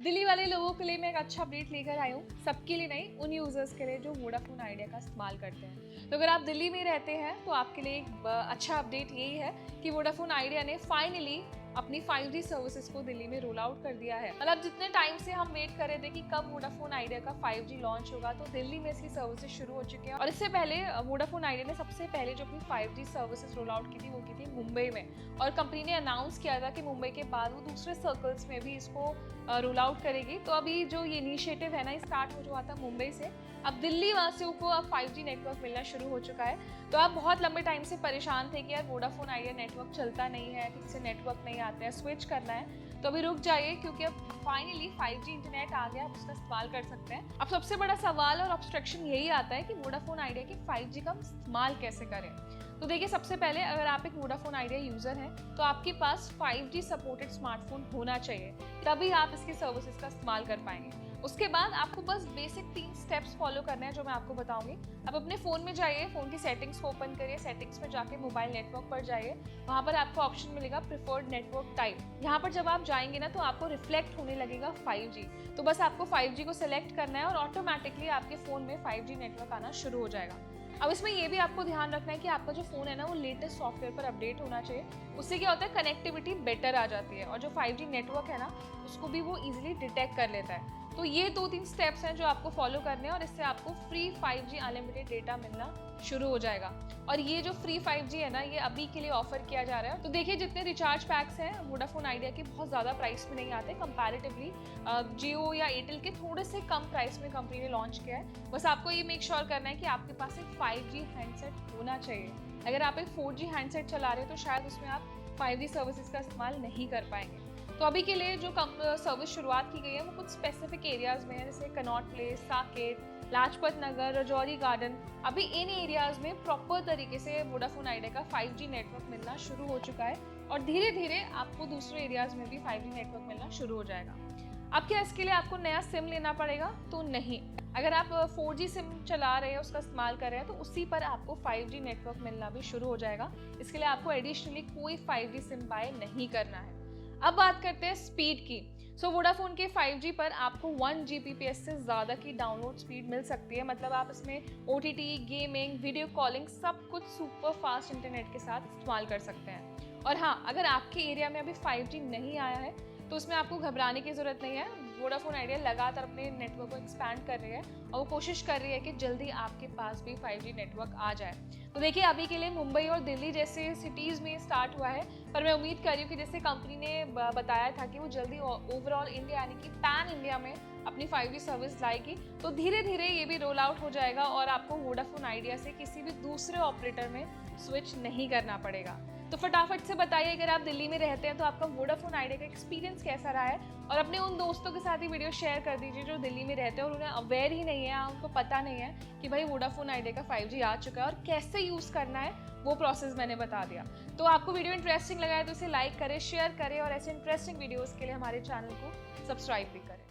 दिल्ली वाले लोगों के लिए मैं एक अच्छा अपडेट लेकर आई हूँ, सबके लिए नहीं, उन यूज़र्स के लिए जो वोडाफोन आइडिया का इस्तेमाल करते हैं। तो अगर आप दिल्ली में रहते हैं तो आपके लिए एक अच्छा अपडेट यही है कि वोडाफोन आइडिया ने फाइनली अपनी 5G सर्विसेज को दिल्ली में रोल आउट कर दिया है। मतलब जितने टाइम से हम वेट कर रहे थे कि कब वोडाफोन आइडिया का 5G लॉन्च होगा, तो दिल्ली में इसकी सर्विसेज शुरू हो चुकी हैं। और इससे पहले वोडाफोन आइडिया ने सबसे पहले जो अपनी 5G सर्विसेज रोल आउट की थी वो की थी मुंबई में, और कंपनी ने अनाउंस किया था कि मुंबई के बाद वो दूसरे सर्कल्स में भी इसको रोल आउट करेगी। तो अभी जो ये इनिशिएटिव है ना, स्टार्ट हो हुआ था मुंबई से, अब दिल्ली वासियों को अब 5G नेटवर्क मिलना शुरू हो चुका है। तो आप बहुत लंबे टाइम से परेशान थे कि यार वोडाफोन आइडिया नेटवर्क चलता नहीं है, ठीक से नेटवर्क नहीं आते हैं, स्विच करना है, तो अभी रुक जाइए क्योंकि अब फाइनली 5G इंटरनेट आ गया, आप उसका इस्तेमाल कर सकते हैं। अब सबसे बड़ा सवाल और ऑब्स्ट्रक्शन यही आता है कि वोडाफोन आइडिया की 5G का इस्तेमाल कैसे करें। तो देखिए, सबसे पहले अगर आप एक वोडाफोन आइडिया यूजर हैं तो आपके पास 5G सपोर्टेड स्मार्टफोन होना चाहिए, तभी आप इसकी सर्विसेज का इस्तेमाल कर पाएंगे। उसके बाद आपको बस बेसिक 3 स्टेप्स फॉलो करने हैं जो मैं आपको बताऊंगी। अब अपने फ़ोन में जाइए, फ़ोन की सेटिंग्स को ओपन करिए, सेटिंग्स में जाके मोबाइल नेटवर्क पर जाइए, वहाँ पर आपको ऑप्शन मिलेगा प्रिफर्ड नेटवर्क टाइप। यहाँ पर जब आप जाएंगे ना तो आपको रिफ्लेक्ट होने लगेगा 5G, तो बस आपको 5G को सिलेक्ट करना है और ऑटोमेटिकली आपके फ़ोन में 5G नेटवर्क आना शुरू हो जाएगा। अब इसमें ये भी आपको ध्यान रखना है कि आपका जो फ़ोन है ना वो लेटेस्ट सॉफ्टवेयर पर अपडेट होना चाहिए। उससे क्या होता है, कनेक्टिविटी बेटर आ जाती है और जो 5G नेटवर्क है ना उसको भी वो इजीली डिटेक्ट कर लेता है। तो ये 2-3 स्टेप्स हैं जो आपको फॉलो करने हैं और इससे आपको फ्री 5G अनलिमिटेड डेटा मिलना शुरू हो जाएगा। और ये जो फ्री 5G है ना, ये अभी के लिए ऑफर किया जा रहा है। तो देखिए, जितने रिचार्ज पैक्स हैं वोडाफोन आइडिया के बहुत ज़्यादा प्राइस में नहीं आते कंपैरेटिवली, जियो या एयरटेल के थोड़े से कम प्राइस में कंपनी ने लॉन्च किया है। बस आपको ये मेक श्योर करना है कि आपके पास एक 5G हैंडसेट होना चाहिए। अगर आप एक 4G हैंडसेट चला रहे हो तो शायद उसमें आप 5G सर्विसेज का इस्तेमाल नहीं कर पाएंगे। तो अभी के लिए जो सर्विस शुरुआत की गई है वो कुछ स्पेसिफिक एरियाज में है, जैसे Connaught place, Saket, Lajpat Nagar, Rajouri garden. अभी इन एरियाज में प्रॉपर तरीके से वोडाफोन आइडिया का 5G नेटवर्क मिलना शुरू हो चुका है और धीरे धीरे आपको दूसरे एरियाज में भी 5G नेटवर्क मिलना शुरू हो जाएगा। अब क्या इसके लिए आपको नया सिम लेना पड़ेगा? तो नहीं, अगर आप 4G सिम चला रहे हैं, उसका इस्तेमाल कर रहे हैं, तो उसी पर आपको 5G नेटवर्क मिलना भी शुरू हो जाएगा। इसके लिए आपको एडिशनली कोई 5G सिम बाय नहीं करना है। अब बात करते हैं स्पीड की। वोडाफोन के 5G पर आपको 1 Gbps से ज़्यादा की डाउनलोड स्पीड मिल सकती है। मतलब आप इसमें OTT, गेमिंग, वीडियो कॉलिंग सब कुछ सुपर फास्ट इंटरनेट के साथ इस्तेमाल कर सकते हैं। और हाँ, अगर आपके एरिया में अभी 5G नहीं आया है तो उसमें आपको घबराने की ज़रूरत नहीं है। वोडाफोन आइडिया लगातार अपने नेटवर्क को एक्सपैंड कर रही है और वो कोशिश कर रही है कि जल्दी आपके पास भी 5G नेटवर्क आ जाए। तो देखिए, अभी के लिए मुंबई और दिल्ली जैसे सिटीज़ में स्टार्ट हुआ है, पर मैं उम्मीद कर रही हूँ कि जैसे कंपनी ने बताया था कि वो जल्दी ओवरऑल इंडिया यानी कि पैन इंडिया में अपनी 5G सर्विस लाएगी, तो धीरे धीरे ये भी रोल आउट हो जाएगा और आपको वोडाफोन आइडिया से किसी भी दूसरे ऑपरेटर में स्विच नहीं करना पड़ेगा। तो फटाफट से बताइए, अगर आप दिल्ली में रहते हैं तो आपका वोडाफोन आइडिया का एक्सपीरियंस कैसा रहा है, और अपने उन दोस्तों के साथ ही वीडियो शेयर कर दीजिए जो दिल्ली में रहते हैं और उन्हें अवेयर ही नहीं है, उनको पता नहीं है कि भाई वोडाफोन आइडिया का 5G आ चुका है और कैसे यूज़ करना है, वो प्रोसेस मैंने बता दिया। तो आपको वीडियो इंटरेस्टिंग लगा है तो इसे लाइक करें, शेयर करें और ऐसे इंटरेस्टिंग वीडियोज़ के लिए हमारे चैनल को सब्सक्राइब भी करें।